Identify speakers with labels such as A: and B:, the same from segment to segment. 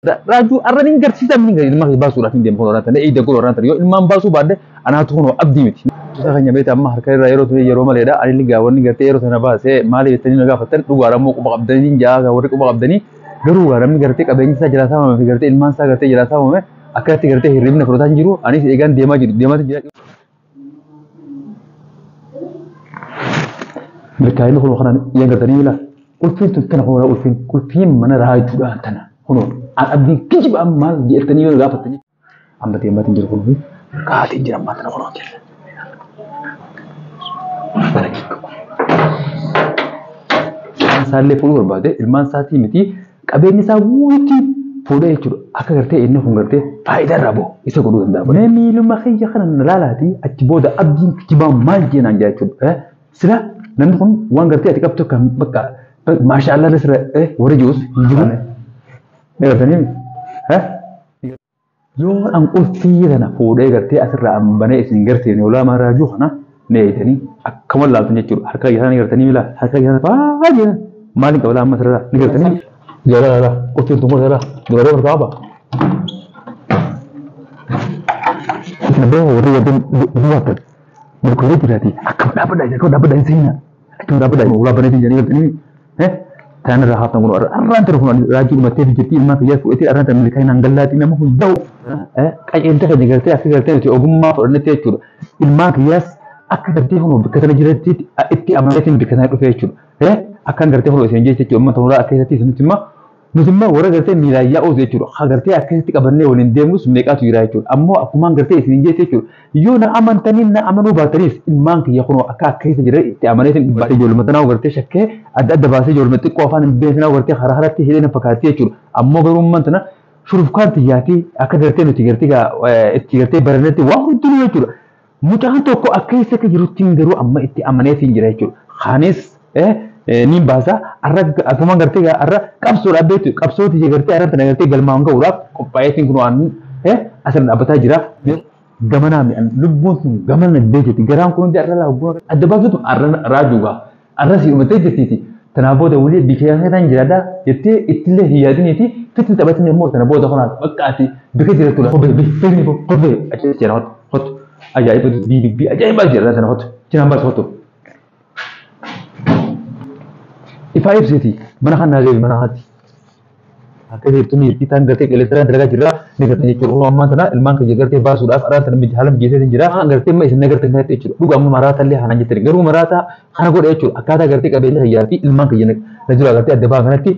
A: Raju arranin garsiisa min gari ilma baasu rafin dem hono tan e de gol ran tan yo ilma baasu badde ana to hono abdi miti saka nyame ta amma har kai yero to yero male da ani liga wonni garte yero tan baase mali tani naga fatan du gara mo ko abdani jaga wori ko abdani garu gara mi garte kabeni sa jala sama mi garte ilman sa garte jala sama me akati garte hiribna frotan jiru ani egan dema jiru dema jira merkaino hono khana yangartani la ulfin tan hono ulfin kulfin mana raaju da tan hono abdi kijib amal jeetani yo gafatani ambati ambati jir ko bi kaati jira matana ko rokel salle fulu bade ilman saati miti qabeni sa wuti fude churu aka garte inna ko garte faida rabo isa ko dum da me mi lu ma khiya khana lalati atiboda abdi kijiba mal jena jaachu sila nan kon wan garte atikapto kam bakka ma sha Allah nasra wori jus yijibu ne tani ha yo an ulfira na fude garte asra ambane isin garte ne wala ma raju khana ne tani akamal la tani churu harka yana gartani mila harka yana faajina مالك ولا مثلا نقدر لا لا لا قلت انتم لا لا دوري صعبه نبيه وريه دموات من كل ذاتي اكم دابد زينه اكم دابد ولا بنتي جاني قلت لي ها كان راحت نقول ارانت رفنا راجل ما تيجي جتي ما في ياكو اتي ارانت من كاين انغلاتي ما هو دو ها كاي انت كنت قلت اكي اوغما فرنتي تشور الما قياس اكدتي هو بكتنا جرتي اتي امانتين بكتنا دفيتشور ها akan garte holo sen jeche ci umma tawra akayati suntima nuzimma wara garte milaya o ze curo garte akayati kabanne wonin demus meqatu yira curo ammo akuma garte sen jeche curo yona amantanin na amanu bataris imman ki yakuno aka akayati jira ti amanatin bari jol matana garte shakke adda basi jol mati qofan beesna garte harharati hedena fakati curo ammo garum mantana shuruf kan tiyati aka garte no tigarte ga tigarte baranati wa huddu curo mutahanto ko akayati ka jirutin garu amma itti amanatin jira curo khanis nin bahasa arra atuma garte ga arra kapsul abetu kapsoti je garte arra tana garte galma anga urap kopayatin kuno an asal abata jira gamana mi an lubbun gamana deje ti garan kun da arra la bu adabatu arra rajuga arra si umate jeti tana boda wuli bikaya tan jira da yette itille hiyadin yeti fitin tabatin mo tana boda khona bakati bikajira tula ko bi fini ko be aje jira hot ajaib bi ajaib jira tana hot jina bas hoto إفايف سيتي من خلنا غير من هاتي هكذا تمي تيتان قرتي اللي ترى درجة جرا نقدر نجيب الله ما تنا المانك جرتي باسود أف أراد تنا بجهلم جيسة جرا قرتي ما إسمه قرتي نهاية تيجي لو قام مرات اللي هنا جتري قرو مرات أنا قول إيش أكادا قرتي قبل هي يارتي المانك جنك رجلا قرتي أدبا غنتي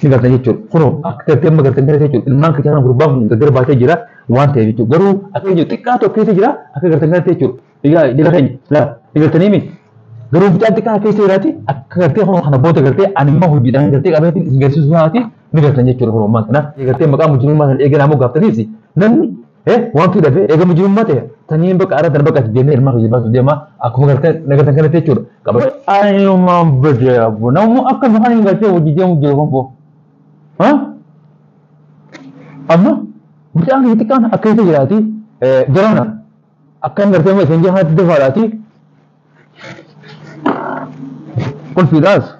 A: نقدر نجيب خنو قرتي ما قرتي نهاية تيجي المانك جانا غربا نقدر باتي جرا وان تيجي قرو أكيد جو تكاتو كيسة جرا أكيد قرتي نهاية تيجي يا جرا لا نقدر تنيمي garuuf jaatti kana keessa jiraati akka gartee hono kana booda gartee ani ma hojiidhaan gartee qabeetti garsiisuu naati ni gartan jechuudha hono ammaan kana gartee maqaa mujjummaa kan eegan ammoo gaaftaniisi namni wanti dafee eega mujjummaa ta'e taniin bakka ara dan bakka deemee ilmaa hojii baatu deema akkuma gartee nagartan kana jechuudha qaba ayuma bade abu namu akka nuhan hin gartee hojii deemu jiru konfo ha amma mucaan hiiti kana akka keessa jiraati jarana akka gartee ma isin jahaatti defaadhaati قل في راس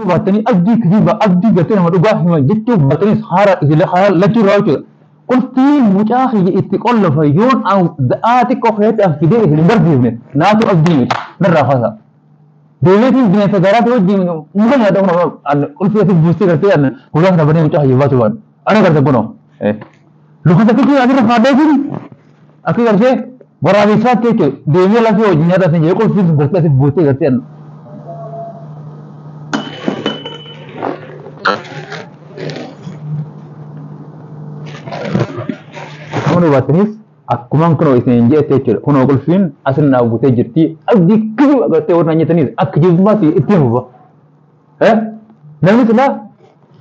A: باتني أبدي كذيبة أبدي قتنا ما تقاه ما جتوا باتني سهارة إذا خيال لا تراجع قل في مجاهي يتقول فيون أو دعاتك وخيات أفكده البرد من ناتو أبدي نرى هذا دولتي بين سجارات ودي ممكن هذا هو قل في هذه البوستي قلت أنا كل واحد بني مجاهي باتوان أنا قلت بنو لو هذا كذي أنا رفعته كذي أكيد قلت برامج سات كذي دنيا لا في وجهنا ده سنجي قل في البوستي قلت أنا كونو باتنيس أكمان كونو إسنجي تيجر كونو قلفين أصلنا أبو تيجرتي أدي كذي أقطع ورنانية تنيس أكجيب ما تي إتيمه نعمل لا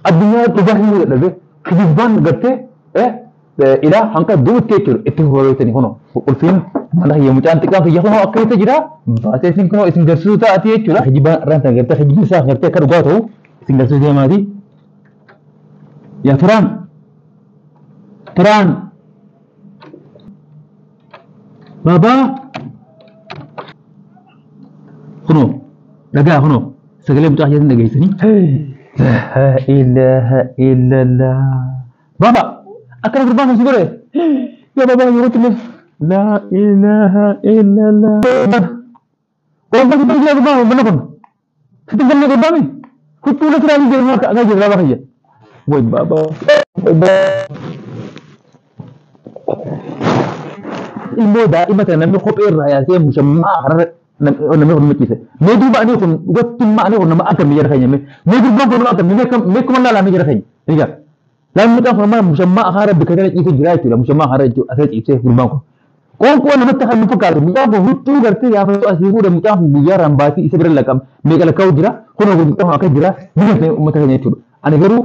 A: الدنيا تجاهي لذي كذبان قطع إلى هنكا دو تيجر إتيمه ورا تاني كونو قلفين أنا هي مجان تكان في يخونو أكيد تجرا بس كونو إسنجرسو تأتي تجرا كذبان رانتا قطع كذبان سا قطع كرقاتو إسنجرسو زي ما دي يا فران بابا خنو لقاه خنو سجله بتاعي جدا جايسني لا إله إلا الله. بابا أكرم قربان سيقول يا بابا يقول لي لا إله إلا الله. قربان سيقول يا بابا منكم ستقبلني قدامي كنت لك راجل جرمك أجل لا بخية وي بابا ilmoo daa'ima namni kophee irraa yaasee mushammaa har'a namni kun miidhise. Mee duuba ani kun gottummaa ani kun nama akkamii jira keenya mee gurbaan kun akkamii mee kuma laalaa jira keenya. Egaa laan mucaan kun amma mushammaa haara bika kana ciisee jira jechuudha mushammaa haara jechuudha asirra ciisee gurbaan kun. Qoonqoo namatti kan fakkaatu mucaan kun huccuu gartee gaafa asii fuudhe mucaan kun guyyaa rambaatii isa bira laqam meeqa lakkaa'u jira kun mucaan kun akka jira biyya uummata keenya jechuudha. Ani garuu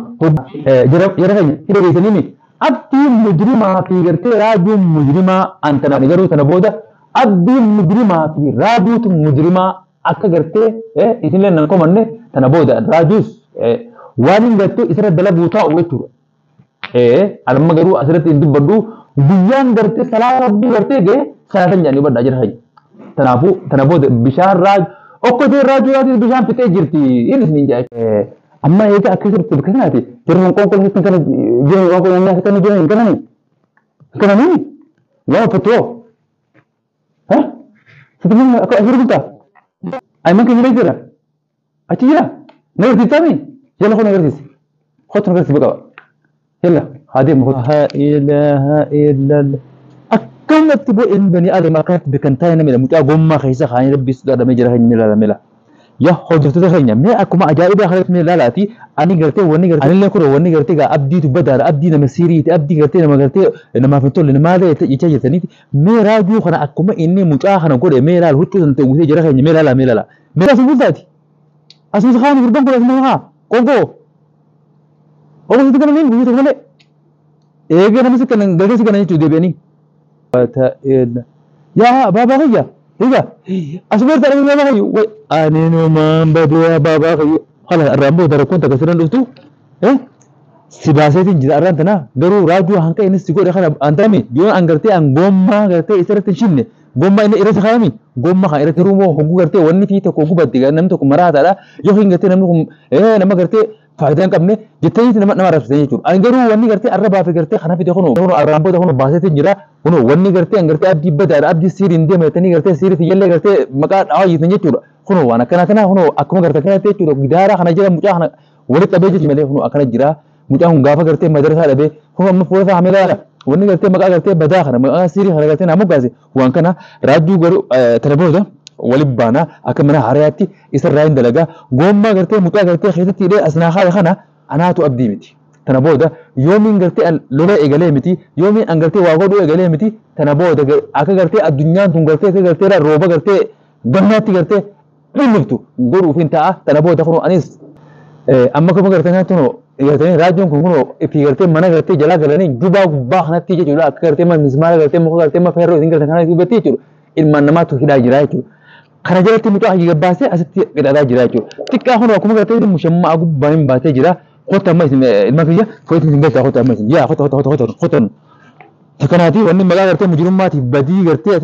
A: jara keenya hidha geessanii abdi mujrimaa fi gartee raajuun mujrimaa antana garuu sana booda abdi mujrimaa fi raajuutu mujrimaa akka gartee isinlee nan komanne sana booda raajuus waan hin gartee isirra dalaguu taa'u jechuudha. Amma garuu asirratti hin dubbadhu guyyaan gartee salaata abdii gartee ga'e salaatan jedhanii baddaa jira hayya. Kanaafuu sana booda bishaan raaju okkotee raajuu bishaan fixee jirti inni isin jaa. Amma egaa akkasitti bakka kanaati yeroo qoonqoon kan kana jiran qoonqoon nyaata kan jiran kanani waa fatoo sebenarnya aku akhir kita ayman kan jira achi jira nagartis tami yalla khona nagartis baka yalla hadim la ilaha illa akkam tibo in bani adam akat bikan tayna mila muta gomma khaysa khani rabbis da me jira hin mila ya hojjatu keenya mee akkuma ajaa'iba akhirat mee laalaati ani gartee wanni gartee ani lekuro wanni gartee ga abdiitu badaara abdii nama siriiti abdii gartee nama gartee nama fitolle nama da jecha jirtaniiti mee raajuu kana akkuma inni mucaa kana godhe mee laal huccuu san ta'u jira keenya mee laala mee asubultaati asuus khaani gurban kula sama ha qogo ogo sitti kana min buyutu male eega nama sikkan gartee sikkan jechu deebi'anii ya baba kiyya Iya, asbir tak ada apa kayu. Wait, ane nama berdua baba kayu. Kalau rambu darah tak keseran itu, si bahasa itu tidak ada tanah. Baru raju hangka ini sikut dekat antami. Dia anggerti ang gomma gerti istirahat sini. Gomma ini iras kami. Gomma kan iras rumah. Hukum gerti wanni kita hukum batiga. Nam tu kumarah ada. Yo gerti nam hukum. Nama gerti faedah kami. Jadi itu nama rasanya itu. Anggeru wanni gerti arah bafi gerti. Karena itu kono. Kono rambu itu kono bahasa itu jira. Kono wanni gerti anggerti abdi badar abdi sirin dia metani gerti sirin tiada gerti maka itu jechuudha. Kono wana kana kono akkuma gerti kana jechuudha. Gidara kana jira mucaa kana wali tabe jechuudha malee kono akkana jira. Mucaa hun gaafa gerti madrasa dhabe. Kono amma fuula hamila wanni gerti maka gerti badaa kana maka sirin kana gerti namu gaase. Wan kana raju garu terboda wali bana akamana harayati isa rain dalaga gomma gerti mucaa gerti khaytati de asna khana anatu abdi miti. Tana booda yoomiin gartee lola eegalee miti yoomiin an gartee waa godhuu eegalee miti tana booda akka gartee addunyaan tun gartee akka gartee rooba gartee gannaatti gartee dhuluftu godhuuf hin ta'a tana booda kuno anis amma kuma gartee nyaatti kuno gartee raajoon kun kuno itti gartee mana gartee jalaa galanii jubaa gubbaa kanatti jechuudha akka gartee mismaara gartee muka gartee feerroo isin gartee kana gubbatti jechuudha ilmaan namaatu hidhaa jira jechuudha. Kana jalatti mucaa hajji gabbaasee asitti hidhataa jira jechuudha. Xiqqaa kuno akkuma gartee mushammaa gubbaa hin baatee jira. خطة ما اسم المافيا فويت من بيتها خطة ما اسم يا خطة تكناتي واني مقا قرتي مجرماتي بدي قرتي